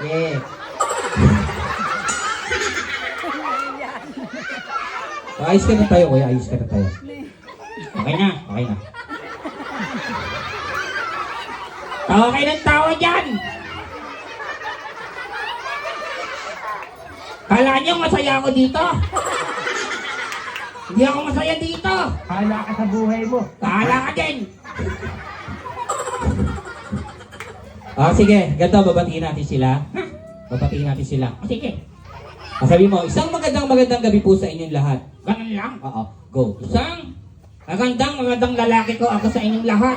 Yeah. Ayos ka na tayo, kuya. Ayos ka na tayo. Okay na, okay na. Tawa kayo ng tawa dyan! Kala niyo masaya ako dito? Hindi ako masaya dito! Hala ka sa buhay mo. Kala ka din! Sige, ganito, babatiin natin sila. Babatiin natin sila. Sige. Sabi mo, isang magandang gabi po sa inyong lahat. Ganun lang? Oo, go. Isang magandang lalaki ko ako sa inyong lahat.